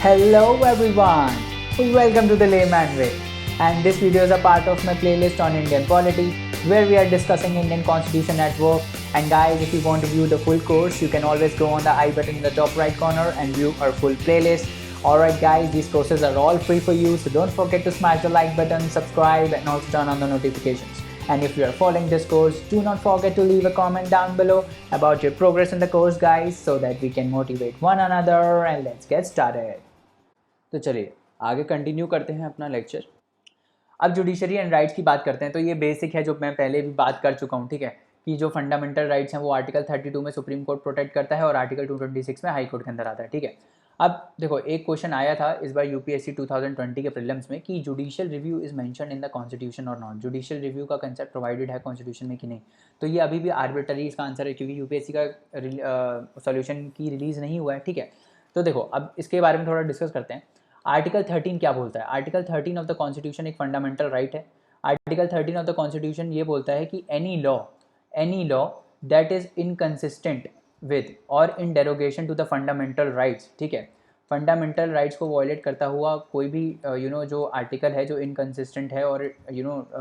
Hello everyone, welcome to the Layman Way, and this video is a part of my playlist on Indian polity where we are discussing Indian Constitution at work. And guys, if you want to view the full course, you can always go on the I button in the top right corner and view our full playlist. Alright guys, these courses are all free for you, so don't forget to smash the like button, subscribe and also turn on the notifications. And if you are following this course, do not forget to leave a comment down below about your progress in the course guys, so that we can motivate one another. And let's get started. तो चलिए आगे continue करते हैं अपना lecture. अब judiciary and rights की बात करते हैं। तो ये बेसिक है जो मैं पहले भी बात कर चुका हूँ, ठीक है, कि जो फंडामेंटल राइट्स हैं वो आर्टिकल 32 में सुप्रीम कोर्ट प्रोटेक्ट करता है और आर्टिकल 226 में हाई कोर्ट के अंदर आता है, ठीक है। अब देखो, एक क्वेश्चन आया था इस बार यूपीएससी 2020 के प्रीलिम्स में कि judicial review is mentioned in the constitution और नॉट। जुडिशियल रिव्यू का कंसेप्ट प्रोवाइडेड है कॉन्स्टिट्यूशन में कि नहीं। तो ये अभी भी आर्बिट्ररी इसका आंसर है, क्योंकि यूपीएससी का सॉल्यूशन की रिलीज़ नहीं हुआ है, ठीक है। तो देखो, अब इसके बारे में थोड़ा डिस्कस करते हैं। आर्टिकल 13 क्या बोलता है? आर्टिकल 13 ऑफ द कॉन्स्टिट्यूशन एक फंडामेंटल राइट है। आर्टिकल 13 ऑफ द कॉन्स्टिट्यूशन ये बोलता है कि any law that is inconsistent with और in derogation to the fundamental rights, ठीक है, फंडामेंटल राइट्स को वॉयलेट करता हुआ कोई भी जो आर्टिकल है जो इनकंसिस्टेंट है और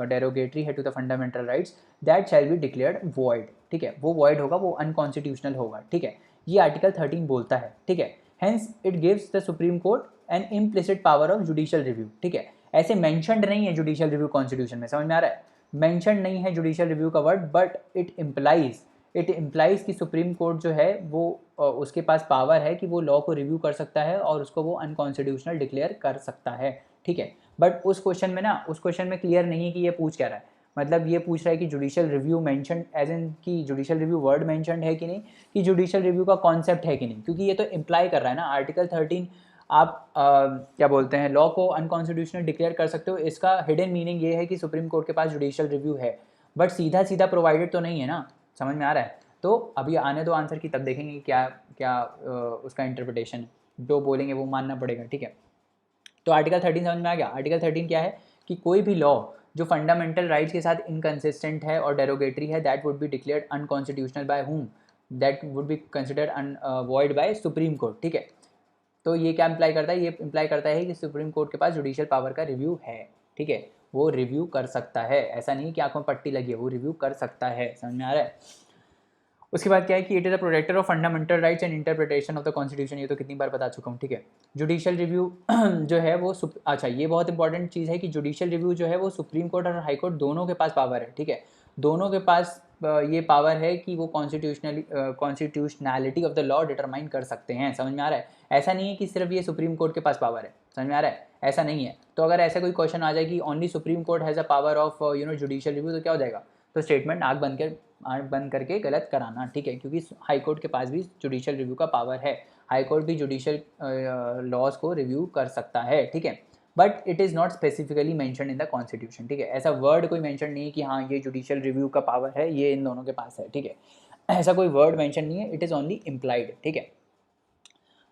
डेरोगेटरी है to the fundamental rights, that shall be declared void, ठीक है। वो वॉइड होगा, वो अनकॉन्स्टिट्यूशनल होगा, ठीक है। ये आर्टिकल 13 बोलता है, ठीक है। Hence it gives the supreme court N implicit power of judicial review, ठीक है। ऐसे मेंशन्ड नहीं है जुडिशियल रिव्यू कॉन्स्टिट्यूशन में, समझ में आ रहा है? मेंशन्ड नहीं है जुडिशियल रिव्यू का वर्ड, बट इट इम्प्लाइज कि सुप्रीम कोर्ट जो है वो उसके पास पावर है कि वो लॉ को रिव्यू कर सकता है और उसको वो अनकॉन्स्टिट्यूशनल डिक्लेयर कर सकता है, ठीक है। बट उस क्वेश्चन में क्लियर नहीं है कि ये पूछ क्या रहा है। मतलब ये पूछ रहा है कि judicial review mention as in कि जुडिशियल रिव्यू वर्ड मेंशन्ड है कि नहीं, कि जुडिशियल रिव्यू का कॉन्सेप्ट है कि नहीं, क्योंकि ये तो इम्प्लाई कर रहा है ना। आर्टिकल 13 आप क्या बोलते हैं, लॉ को अनकॉन्स्टिट्यूशनल डिक्लेयर कर सकते हो। इसका हिडन मीनिंग ये है कि सुप्रीम कोर्ट के पास जुडिशियल रिव्यू है, बट सीधा प्रोवाइडेड तो नहीं है ना, समझ में आ रहा है? तो अभी आने दो आंसर की, तब देखेंगे क्या उसका इंटरप्रिटेशन है। जो बोलेंगे वो मानना पड़ेगा, ठीक है। तो आर्टिकल 13 समझ में आ गया। आर्टिकल 13 क्या है कि कोई भी लॉ जो फंडामेंटल राइट्स के साथ इनकंसिस्टेंट है और डेरोगेटरी है, that would be declared unconstitutional by whom, that would be considered void bye supreme court, ठीक है। तो ये क्या इंप्लाई करता है? ये इंप्लाई करता है कि सुप्रीम कोर्ट के पास जुडिशियल पावर का रिव्यू है, ठीक है। वो रिव्यू कर सकता है, ऐसा नहीं कि आंखों में पट्टी लगी है, वो रिव्यू कर सकता है, समझ में आ रहा है? उसके बाद क्या है कि it is a protector of fundamental rights and interpretation of the constitution. ये तो कितनी बार बता चुका हूँ, ठीक है। जुडिशियल रिव्यू जो है वो अच्छा, ये बहुत इंपॉर्टेंट चीज़ है कि जुडिशियल रिव्यू जो है वो सुप्रीम कोर्ट और हाई कोर्ट दोनों के पास पावर है, ठीक है। दोनों के पास ये पावर है कि वो constitutionality of the law determine कर सकते हैं, समझ में आ रहा है? ऐसा नहीं है कि सिर्फ ये सुप्रीम कोर्ट के पास पावर है, समझ में आ रहा है? ऐसा नहीं है। तो अगर ऐसा कोई क्वेश्चन आ जाए कि only supreme court has a power of judicial review, तो क्या हो जाएगा? तो स्टेटमेंट आँख बंद करके गलत कराना, ठीक है, क्योंकि हाई कोर्ट के पास भी जुडिशियल रिव्यू का पावर है। हाई कोर्ट भी जुडिशियल लॉज को रिव्यू कर सकता है, ठीक है, but it is not specifically mentioned in the constitution, ठीक है। ऐसा वर्ड कोई मेंशन नहीं है कि हाँ ये जुडिशियल रिव्यू का पावर है, ये इन दोनों के पास है, ठीक है। ऐसा कोई वर्ड मेंशन नहीं है, इट इज़ ओनली इम्प्लाइड, ठीक है।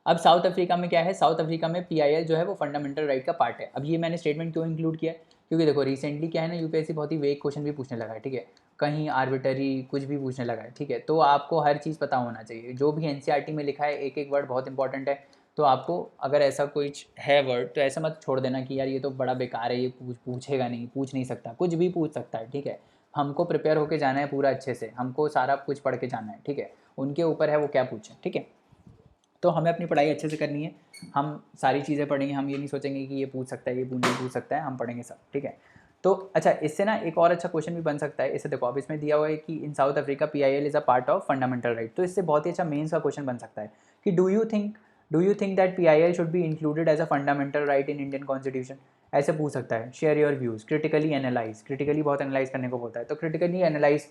अब साउथ अफ्रीका में क्या है? साउथ अफ्रीका में PIL जो है वो फंडामेंटल राइट का पार्ट है। अब ये मैंने स्टेटमेंट क्यों इंक्लूड किया है? क्योंकि देखो, रिसेंटली क्या है ना, यूपीएससी बहुत ही वेग क्वेश्चन भी पूछने लगा है, ठीक है, कहीं आर्बिटरी कुछ भी पूछने लगा है, ठीक है। तो आपको हर चीज़ पता होना चाहिए, जो भी NCERT में लिखा है एक एक वर्ड बहुत इंपॉर्टेंट है। तो आपको अगर ऐसा कुछ है वर्ड, तो ऐसा मत छोड़ देना कि यार ये तो बड़ा बेकार है, ये पूछेगा नहीं, पूछ नहीं सकता, कुछ भी पूछ सकता है, ठीक है। हमको प्रिपेयर होकर जाना है पूरा अच्छे से, हमको सारा कुछ पढ़ के जाना है, ठीक है। उनके ऊपर है वो क्या पूछें, ठीक है। तो हमें अपनी पढ़ाई अच्छे से करनी है, हम सारी चीज़ें पढ़ेंगे, हम ये नहीं सोचेंगे कि ये पूछ सकता है, ये नहीं पूछ सकता है, हम पढ़ेंगे सब, ठीक है। तो अच्छा, इससे ना एक और अच्छा क्वेश्चन भी बन सकता है। इससे देखो, अब इसमें दिया हुआ है कि in South Africa PIL is a part of fundamental right. तो इससे बहुत ही अच्छा मेंस का क्वेश्चन बन सकता है कि do you think that PIL should be included as a fundamental right in Indian constitution? ऐसे पूछ सकता है। Share your views, critically analyse, critically बहुत एनालाइज करने को बोलता है, तो critically analyse,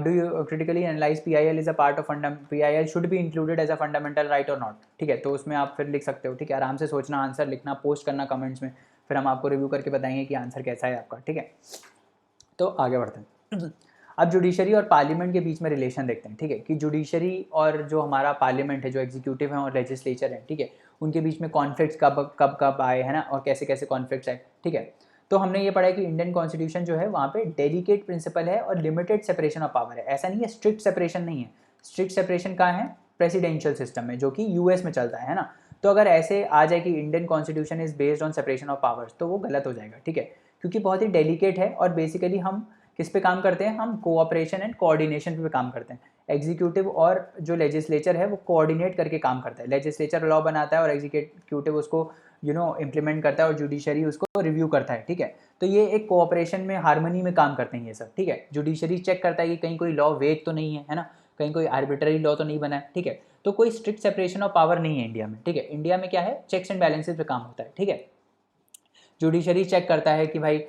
do you critically analyze PIL is a part of PIL should be included as a fundamental right or not, ठीक है। तो उसमें आप फिर लिख सकते हो, ठीक है। आराम से सोचना, आंसर लिखना, पोस्ट करना कमेंट्स में, फिर हम आपको रिव्यू करके बताएंगे कि आंसर कैसा है आपका, ठीक है। तो आगे बढ़ते हैं। अब जुडिशरी और पार्लियामेंट के बीच में रिलेशन देखते हैं, ठीक है, कि जुडिशरी और जो हमारा पार्लियामेंट है, जो एग्जीक्यूटिव है और लेजिस्लेचर है, ठीक है, उनके बीच में कॉन्फ्लिक्ट्स कब आए हैं ना, और कैसे कैसे कॉन्फ्लिक्ट्स आए, ठीक है। तो हमने ये पढ़ा है कि इंडियन कॉन्स्टिट्यूशन जो है वहाँ पे डेलिकेट प्रिंसिपल है और लिमिटेड सेपरेशन ऑफ पावर है। ऐसा नहीं है स्ट्रिक्ट सेपरेशन नहीं है। स्ट्रिक्ट सेपरेशन कहाँ है? प्रेसिडेंशियल सिस्टम में, जो कि US में चलता है ना। तो अगर ऐसे आ जाए कि Indian constitution is based on separation of powers, तो वो गलत हो जाएगा, ठीक है, क्योंकि बहुत ही डेलिकेट है और बेसिकली हम किस पे काम करते हैं, हम कोऑपरेशन एंड कोऑर्डिनेशन पे काम करते हैं। एग्जीक्यूटिव और जो लेजिस्लेचर है वो कोऑर्डिनेट करके काम करता है, लेजिस्लेचर लॉ बनाता है और एग्जीक्यूटिव उसको इम्प्लीमेंट करता है और जुडिशरी उसको रिव्यू करता है, ठीक है। तो ये एक कोऑपरेशन में, हार्मनी में काम करते हैं ये सब, ठीक है। जुडिशरी चेक करता है कि कहीं कोई लॉ वेग तो नहीं है ना, कहीं कोई आर्बिट्ररी लॉ तो नहीं बना है, ठीक है। तो कोई स्ट्रिक्ट सेपरेशन ऑफ पावर नहीं है इंडिया में, ठीक है। इंडिया में क्या है, चेक्स एंड बैलेंसेस पे काम होता है, ठीक है। जुडिशरी चेक करता है कि भाई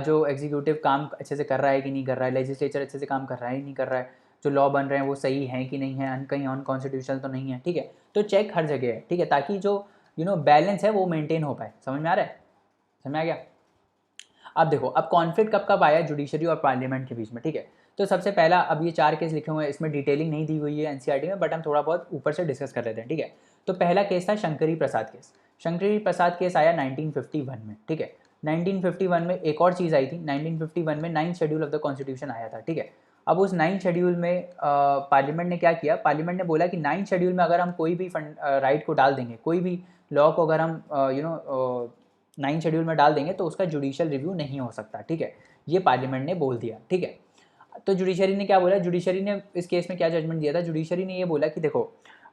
जो एग्जीक्यूटिव काम अच्छे से कर रहा है कि नहीं कर रहा है, लेजिस्लेचर अच्छे से काम कर रहा है नहीं कर रहा है, जो लॉ बन रहे हैं वो सही है कि नहीं है, कहीं अनकॉन्स्टिट्यूशनल तो नहीं है, ठीक है। तो चेक हर जगह है, ठीक है, ताकि जो बैलेंस है वो मेंटेन हो पाए। समझ में आ रहा है, समझ में आ गया। अब देखो, अब कॉन्फ्लिक्ट कब कब आया जुडिशरी और पार्लियामेंट के बीच में, ठीक है। तो सबसे पहला, अब ये 4 केस लिखे हुए हैं, इसमें डिटेलिंग नहीं दी हुई है एनसीईआरटी में, बट हम थोड़ा बहुत ऊपर से डिस्कस कर लेते हैं, ठीक है। तो पहला केस था शंकरी प्रसाद केस। शंकरी प्रसाद केस आया 1951 में, ठीक है। 1951 में एक और चीज़ आई थी, 1951 में 9th schedule of the constitution आया था, ठीक है। अब उस 9th शेड्यूल में पार्लियामेंट ने क्या किया, पार्लियामेंट ने बोला कि 9th शेड्यूल में अगर हम कोई भी राइट को डाल देंगे, कोई भी लॉ को अगर हम 9th शेड्यूल में डाल देंगे तो उसका जुडिशियल रिव्यू नहीं हो सकता, ठीक है। ये पार्लियामेंट ने बोल दिया, ठीक है। तो जुडिशरी ने क्या बोला, जुडिशरी ने इस केस में क्या जजमेंट दिया था, जुडिशरी ने ये बोला कि देखो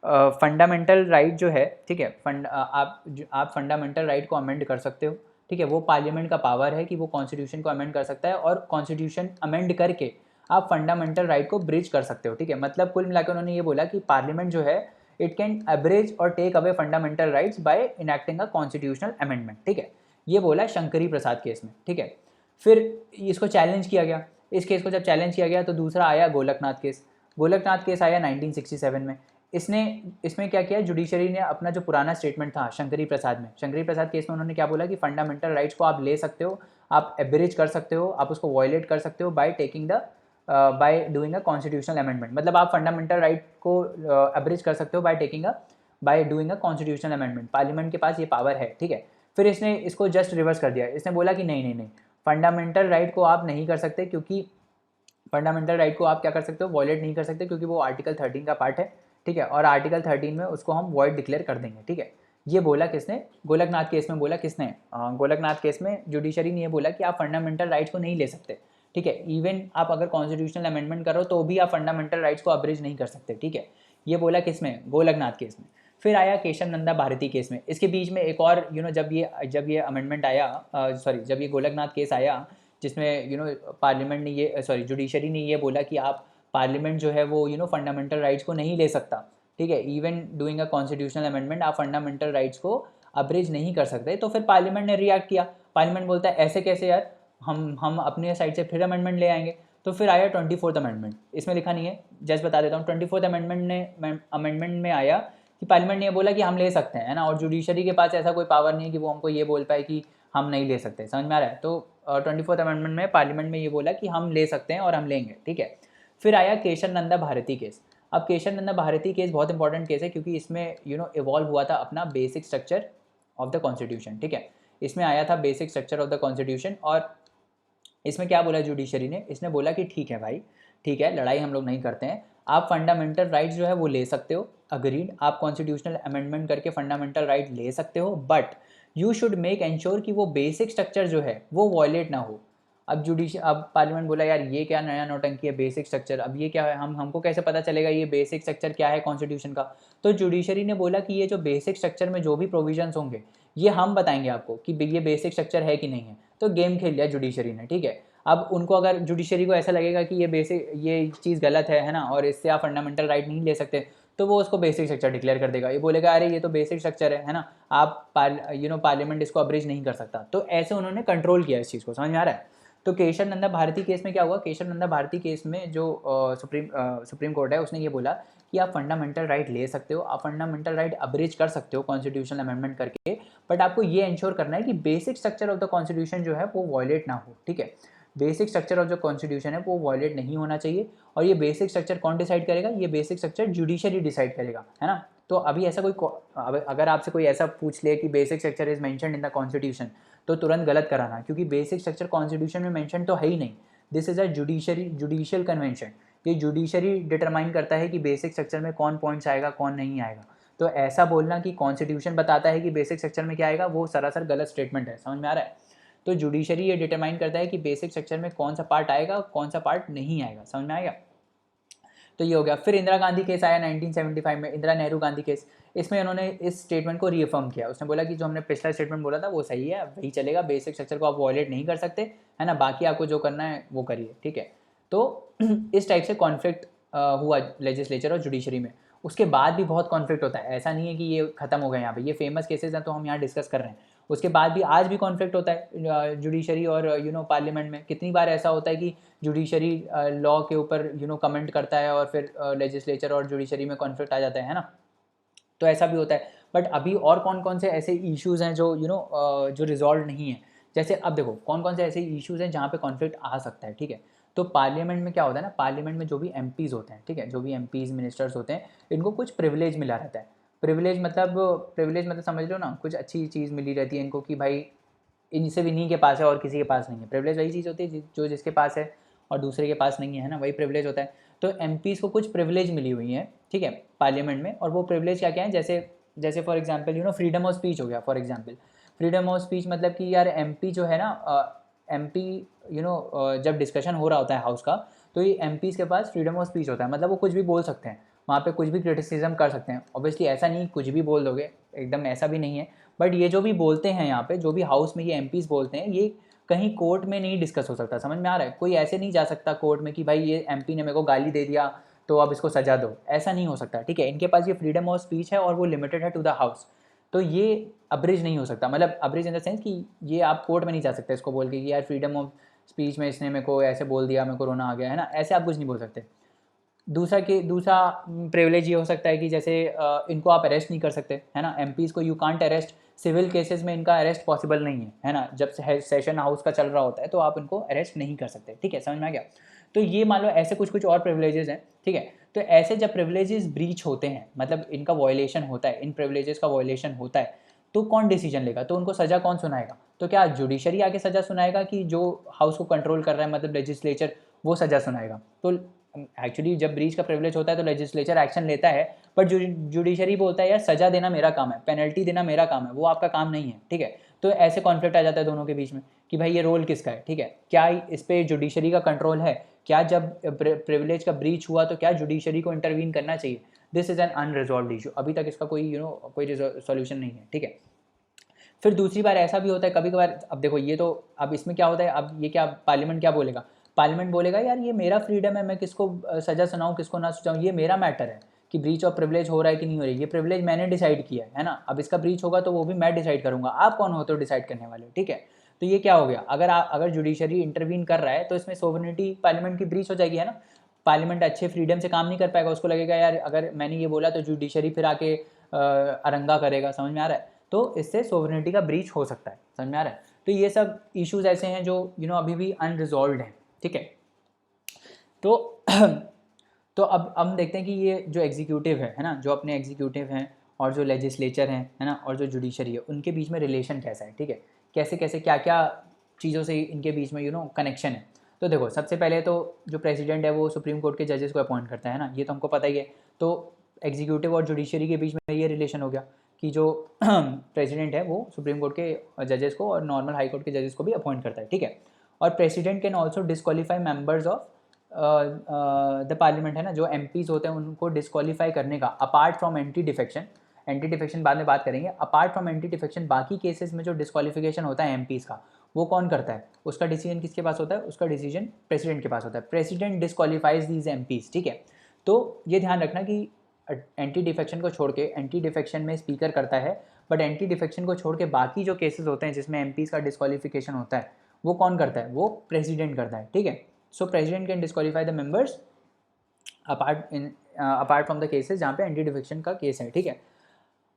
फंडामेंटल राइट जो है, ठीक है, आप फंडामेंटल राइट को अमेंड कर सकते हो, ठीक है। वो पार्लियामेंट का पावर है कि वो कॉन्स्टिट्यूशन को अमेंड कर सकता है और कॉन्स्टिट्यूशन अमेंड करके आप फंडामेंटल राइट को ब्रिज कर सकते हो, ठीक है। मतलब कुल मिलाकर उन्होंने ये बोला कि पार्लियामेंट जो है इट कैन अब्रेज और take away fundamental rights by enacting a constitutional amendment, ठीक है। ये बोला शंकरी प्रसाद केस में, ठीक है। फिर इसको चैलेंज किया गया, इस केस को जब चैलेंज किया गया तो दूसरा आया गोलकनाथ केस। गोलकनाथ केस आया 1967 में। इसमें क्या किया, जुडिशरी ने अपना जो पुराना स्टेटमेंट था शंकरी प्रसाद में, शंकरी प्रसाद केस में उन्होंने क्या बोला कि फंडामेंटल राइट्स को आप ले सकते हो, आप एब्रेज कर सकते हो, आप उसको वायलेट कर सकते हो by doing a constitutional amendment. मतलब आप फंडामेंटल राइट को एब्रेज कर सकते हो by doing a constitutional amendment. Parliament के पास ये पावर है, ठीक है। फिर इसने इसको जस्ट रिवर्स कर दिया, इसने बोला कि नहीं नहीं नहीं, फंडामेंटल राइट को आप नहीं कर सकते, क्योंकि फंडामेंटल राइट को आप क्या कर सकते हो, वॉयलेट नहीं कर सकते, क्योंकि वो आर्टिकल 13 का पार्ट है, ठीक है। और आर्टिकल 13 में उसको हम वॉइड डिक्लेयर कर देंगे, ठीक है। ये बोला किसने, गोलकनाथ केस में बोला किसने, गोलकनाथ केस में जुडिशरी ने ये बोला कि आप फंडामेंटल राइट्स को नहीं ले सकते, ठीक है। इवन आप अगर कॉन्स्टिट्यूशनल अमेंडमेंट करो तो भी आप फंडामेंटल राइट्स को अब्रिज नहीं कर सकते, ठीक है। ये बोला किसमें, गोलकनाथ केस में। फिर आया केशव नंदा भारती केस में। इसके बीच में एक और जब ये अमेंडमेंट आया, जब ये गोलकनाथ केस आया, जिसमें पार्लियामेंट ने ये जुडिशरी ने ये बोला कि आप पार्लियामेंट जो है वो फंडामेंटल राइट्स को नहीं ले सकता, ठीक है। Even doing a constitutional amendment आप फंडामेंटल राइट्स को अब्रिज नहीं कर सकते। तो फिर पार्लियामेंट ने रिएक्ट किया, पार्लियामेंट बोलता है ऐसे कैसे यार, हम अपने साइड से फिर अमेंडमेंट ले आएंगे। तो फिर आया 24th अमेंडमेंट, इसमें लिखा नहीं है, जस्ट बता देता हूँ। 24th अमेंडमेंट में आया कि पार्लियामेंट ने ये बोला कि हम ले सकते हैं, है ना, और जुडिशरी के पास ऐसा कोई पावर नहीं है कि वो हमको ये बोल पाए कि हम नहीं ले सकते। समझ में आ रहा है। तो 24th अमेंडमेंट में पार्लियामेंट में ये बोला कि हम ले सकते हैं और हम लेंगे, ठीक है। फिर आया केशव नंदा भारती केस। अब केशव नंदा भारती केस बहुत इंपॉर्टेंट केस है, क्योंकि इसमें इवॉल्व हुआ था अपना basic structure of the constitution, ठीक है। इसमें आया था basic structure of the constitution, और इसमें क्या बोला जुडिशरी ने, इसने बोला कि ठीक है भाई, ठीक है, लड़ाई हम लोग नहीं करते हैं, आप फंडामेंटल राइट्स जो है वो ले सकते हो, अग्रीड, आप कॉन्स्टिट्यूशनल अमेंडमेंट करके फंडामेंटल राइट ले सकते हो, but you should make ensure कि वो बेसिक स्ट्रक्चर जो है वो वॉयलेट ना हो। अब पार्लियामेंट बोला यार ये क्या नया नौटंकी है, बेसिक स्ट्रक्चर, अब ये क्या है, हमको कैसे पता चलेगा ये बेसिक स्ट्रक्चर क्या है कॉन्स्टिट्यूशन का। तो जुडिशरी ने बोला कि ये जो बेसिक स्ट्रक्चर में जो भी प्रोविजंस होंगे ये हम बताएंगे आपको कि ये बेसिक स्ट्रक्चर है कि नहीं है। तो गेम खेल लिया जुडिशरी ने, ठीक है। अब उनको अगर जुडिशरी को ऐसा लगेगा कि ये चीज़ गलत है ना, और इससे आप फंडामेंटल राइट नहीं ले सकते, तो वो उसको बेसिक स्ट्रक्चर डिक्लेयर कर देगा। ये बोलेगा अरे ये तो बेसिक स्ट्रक्चर है ना, आप पार्लियामेंट इसको अब्रिज नहीं कर सकता। तो ऐसे उन्होंने कंट्रोल किया इस चीज़ को। समझ में आ रहा है। तो केशव नंदा भारती केस में क्या हुआ, केशव नंदा भारती केस में जो सुप्रीम कोर्ट है उसने ये बोला कि आप फंडामेंटल राइट ले सकते हो, आप फंडामेंटल राइट अब्रिज कर सकते हो कॉन्स्टिट्यूशनल अमेंडमेंट करके, बट आपको ये इंश्योर करना है कि basic structure of the constitution जो है वो वॉयलेट ना हो, ठीक है। बेसिक स्ट्रक्चर ऑफ जो कॉन्स्टिट्यूशन है वो वॉयलेट नहीं होना चाहिए। और ये बेसिक स्ट्रक्चर कौन डिसाइड करेगा, ये बेसिक स्ट्रक्चर जुडिशरी डिसाइड करेगा, है ना। तो अभी ऐसा अगर आपसे कोई ऐसा पूछ ले कि basic structure is mentioned in the constitution, तो तुरंत गलत कराना, क्योंकि बेसिक स्ट्रक्चर कॉन्स्टिट्यूशन में मेंशन तो है ही नहीं। This is a judicial convention. ये जुडिशरी डिटरमाइन करता है कि बेसिक स्ट्रक्चर में कौन पॉइंट्स आएगा कौन नहीं आएगा। तो ऐसा बोलना कि कॉन्स्टिट्यूशन बताता है कि बेसिक स्ट्रक्चर में क्या आएगा, वो सरासर गलत स्टेटमेंट है। समझ में आ रहा है? तो जुडिशरी ये डिटरमाइन करता है कि बेसिक स्ट्रक्चर में कौन सा पार्ट आएगा, कौन सा पार्ट नहीं आएगा। समझ में आएगा? तो ये हो गया। फिर इंदिरा गांधी केस आया 1975 में, इंदिरा नेहरू गांधी केस। इसमें उन्होंने इस स्टेटमेंट को रीअफर्म किया। उसने बोला कि जो हमने पिछला स्टेटमेंट बोला था वो सही है, वही चलेगा, बेसिक स्ट्रक्चर को आप वॉयलेट नहीं कर सकते, है ना, बाकी आपको जो करना है वो करिए, ठीक है। तो इस टाइप से कॉन्फ्लिक्ट हुआ लेजिस्लेचर और जुडिशरी में। उसके बाद भी बहुत कॉन्फ्लिक्ट होता है, ऐसा नहीं है कि ये खत्म हो गया यहाँ पे, ये फेमस केसेस हैं तो हम यहाँ डिस्कस कर रहे हैं। उसके बाद भी आज भी कॉन्फ्लिक्ट होता है जुडिशरी और पार्लियामेंट में। कितनी बार ऐसा होता है कि जुडिशरी लॉ के ऊपर कमेंट करता है और फिर लेजिस्लेचर और जुडिशरी में कॉन्फ्लिक्ट आ जाता है ना। तो ऐसा भी होता है। बट अभी और कौन कौन से ऐसे इश्यूज़ हैं जो जो रिजॉल्व नहीं है। जैसे अब देखो कौन कौन से ऐसे इश्यूज़ हैं जहाँ पे कॉन्फ्लिक्ट आ सकता है, ठीक है। तो पार्लियामेंट में क्या होता है ना, पार्लियामेंट में जो भी एमपीज़ होते हैं, ठीक है, जो भी एमपीज़ मिनिस्टर्स होते हैं, इनको कुछ प्रिविलेज मिला रहता है। प्रिविलेज मतलब समझ लो ना, कुछ अच्छी चीज़ मिली रहती है इनको कि भाई इनसे भी इन्हीं के पास है और किसी के पास नहीं है। प्रिविलेज वही चीज़ होती है जो जिसके पास है और दूसरे के पास नहीं है ना, वही प्रिविलेज होता है। तो एमपीज़ को कुछ प्रिविलेज मिली हुई है, ठीक है, पार्लियामेंट में। और वो प्रिविलेज क्या क्या है, जैसे जैसे for example freedom of speech हो गया। For example freedom of speech मतलब कि यार एमपी जो है ना, एमपी जब डिस्कशन हो रहा होता है हाउस का, तो ये एमपीज़ के पास फ्रीडम ऑफ स्पीच होता है, मतलब वो कुछ भी बोल सकते हैं वहाँ पे, कुछ भी क्रिटिसिज्म कर सकते हैं। ऑब्वियसली ऐसा नहीं कुछ भी बोल दोगे, एकदम ऐसा भी नहीं है। बट ये जो भी बोलते हैं यहाँ पे, जो भी हाउस में ये एमपीज़ बोलते हैं, ये कहीं कोर्ट में नहीं डिस्कस हो सकता। समझ में आ रहा है? कोई ऐसे नहीं जा सकता कोर्ट में कि भाई ये एमपी ने मेरे को गाली दे दिया तो अब इसको सजा दो, ऐसा नहीं हो सकता, ठीक है। इनके पास ये फ्रीडम ऑफ स्पीच है और वो लिमिटेड है टू द हाउस। तो ये अब्रिज नहीं हो सकता, मतलब अब्रिज इन द सेंस कि ये आप कोर्ट में नहीं जा सकते इसको बोल के कि यार फ्रीडम ऑफ स्पीच में इसने मेरे को ऐसे बोल दिया, मेरे को रोना आ गया, है ना, ऐसे आप कुछ नहीं बोल सकते। दूसरा प्रिविलेज ये हो सकता है कि जैसे इनको आप अरेस्ट नहीं कर सकते, है ना, एमपीज़ को you can't arrest. Civil cases में इनका अरेस्ट पॉसिबल नहीं है ना, जब सेशन हाउस का चल रहा होता है तो आप इनको अरेस्ट नहीं कर सकते, ठीक है। समझ में आ गया? तो ये मान लो ऐसे कुछ कुछ और प्रिविलेजेस हैं, ठीक है। तो ऐसे जब प्रिविलेजेस ब्रीच होते हैं, मतलब इनका वॉयलेशन होता है, इन प्रिविलेजेस का वॉयलेशन होता है, तो कौन डिसीजन लेगा, तो उनको सज़ा कौन सुनाएगा? तो क्या जुडिशरी आके सज़ा सुनाएगा कि जो हाउस को कंट्रोल कर रहा है, मतलब लेजिस्लेचर, वो सज़ा सुनाएगा? तो एक्चुअली जब ब्रीच का प्रिविलेज होता है तो लेजिस्लेचर एक्शन लेता है, बट जुडिशरी बोलता है यार सज़ा देना मेरा काम है, पेनल्टी देना मेरा काम है, वो आपका काम नहीं है, ठीक है। तो ऐसे कॉन्फ्लिक्ट आ जाता है दोनों के बीच में कि भाई ये रोल किसका है, ठीक है। क्या इस पर जुडिशरी का कंट्रोल है? क्या जब प्रिविलेज का ब्रीच हुआ तो क्या जुडिशरी को इंटरवीन करना चाहिए? This is an unresolved issue, अभी तक इसका कोई कोई सॉल्यूशन नहीं है, ठीक है। फिर दूसरी बार ऐसा भी होता है कभी कभार, अब देखो ये तो, अब इसमें क्या होता है, अब ये क्या पार्लियामेंट क्या बोलेगा? पार्लियामेंट बोलेगा यार ये मेरा फ्रीडम है, मैं किसको सजा सुनाऊँ किसको ना सुनाऊँ, ये मेरा मैटर है कि ब्रीच ऑफ प्रिविलेज हो रहा है कि नहीं हो रही है। ये प्रिविलेज मैंने डिसाइड किया है ना, अब इसका ब्रीच होगा तो वो भी मैं डिसाइड करूँगा। आप कौन होते हो डिसाइड करने वाले, ठीक है। तो ये क्या हो गया, अगर जुडिशरी इंटरवीन कर रहा है तो इसमें सोवरेनिटी पार्लियामेंट की ब्रीच हो जाएगी, है ना। पार्लियामेंट अच्छे फ्रीडम से काम नहीं कर पाएगा, उसको लगेगा यार अगर मैंने ये बोला तो जुडिशरी फिर आके अरंगा करेगा। समझ में आ रहा है? तो इससे सोवरेनिटी का ब्रीच हो सकता है। समझ में आ रहा है? तो ये सब इश्यूज ऐसे हैं जो अभी भी अनरिजॉल्व्ड हैं, ठीक है। तो तो अब हम देखते हैं कि ये जो एग्जीक्यूटिव है ना, जो अपने एग्जीक्यूटिव हैं और जो लेजिस्लेचर हैं, है ना, और जो जुडिशरी है, उनके बीच में रिलेशन कैसा है, ठीक है। कैसे कैसे क्या क्या चीज़ों से इनके बीच में कनेक्शन है। तो देखो सबसे पहले तो जो प्रेसिडेंट है वो सुप्रीम कोर्ट के जजेस को अपॉइंट करता है ना, ये तो हमको पता ही है। तो एग्जीक्यूटिव और जुडिशरी के बीच में ये रिलेशन हो गया कि जो प्रेसिडेंट है वो सुप्रीम कोर्ट के जजेस को और नॉर्मल हाई कोर्ट के जजेस को भी अपॉइंट करता है, ठीक है। और president can also disqualify members of the parliament, है ना, जो एमपीज होते हैं उनको डिस्क्वालीफाई करने का, अपार्ट फ्रॉम एंटी डिफेक्शन बाद में बात करेंगे। अपार्ट फ्रॉम एंटी डिफेक्शन बाकी केसेस में जो डिस्क्वालिफिकेशन होता है एमपीज का, वो कौन करता है? उसका डिसीजन किसके पास होता है? उसका डिसीजन प्रेसिडेंट के पास होता है। प्रेसिडेंट डिस्क्वालीफाइज दीज एमपीज, ठीक है। तो ये ध्यान रखना कि एंटी डिफेक्शन को छोड़ के, एंटी डिफेक्शन में स्पीकर करता है, बट एंटी डिफेक्शन को छोड़ के बाकी जो केसेस होते हैं जिसमें एमपीज का डिस्क्वालिफिकेशन होता है, वो कौन करता है? वो प्रेसिडेंट करता है, ठीक है। सो president can disqualify the members apart from the cases जहाँ पे एंटी डिफेक्शन का केस है, ठीक है।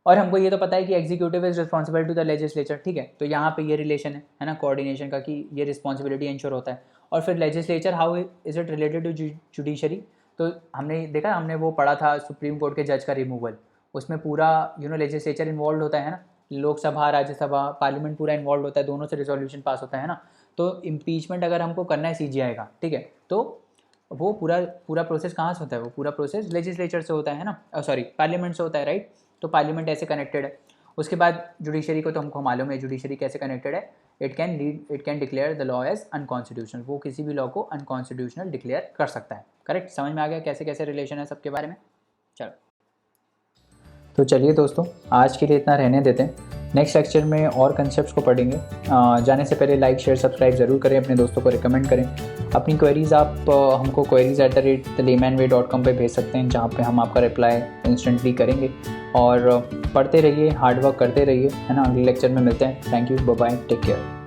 और हमको ये तो पता है कि executive is responsible to the legislature, ठीक है। तो यहाँ पे ये रिलेशन है ना कोऑर्डिनेशन का, कि ये रिस्पॉन्सिबिलिटी इंश्योर होता है। और फिर legislature, how is it related to judiciary? तो हमने देखा, हमने वो पढ़ा था सुप्रीम कोर्ट के जज का रिमूवल, उसमें पूरा लेजिस्लेचर इन्वॉल्व होता है ना, लोकसभा राज्यसभा पार्लियामेंट पूरा इन्वॉल्व होता है, दोनों से रिजोल्यूशन पास होता है ना। तो इम्पीचमेंट अगर हमको करना है सीजीआई का, ठीक है, तो वो पूरा प्रोसेस कहाँ से होता है? वो पूरा प्रोसेस लेजिस्लेचर से होता है ना, सॉरी पार्लियामेंट से होता है, राइट। तो पार्लियामेंट ऐसे कनेक्टेड है। उसके बाद जुडिशरी को तो हमको मालूम है जुडिशरी कैसे कनेक्टेड है, it can declare the law as unconstitutional, वो किसी भी लॉ को अनकॉन्स्टिट्यूशनल डिक्लेयर कर सकता है। करेक्ट, समझ में आ गया कैसे कैसे रिलेशन है सबके बारे में। चलो तो चलिए दोस्तों, आज के लिए इतना रहने देते हैं, नेक्स्ट लेक्चर में और कंसेप्ट्स को पढ़ेंगे। जाने से पहले लाइक शेयर सब्सक्राइब ज़रूर करें, अपने दोस्तों को रिकमेंड करें। अपनी क्वेरीज़ आप हमको queries@thelaymanway.com पे भेज सकते हैं, जहाँ पे हम आपका रिप्लाई इंस्टेंटली करेंगे। और पढ़ते रहिए, हार्ड वर्क करते रहिए, है ना। अगले लेक्चर में मिलते हैं। Thank you, bye bye, take care.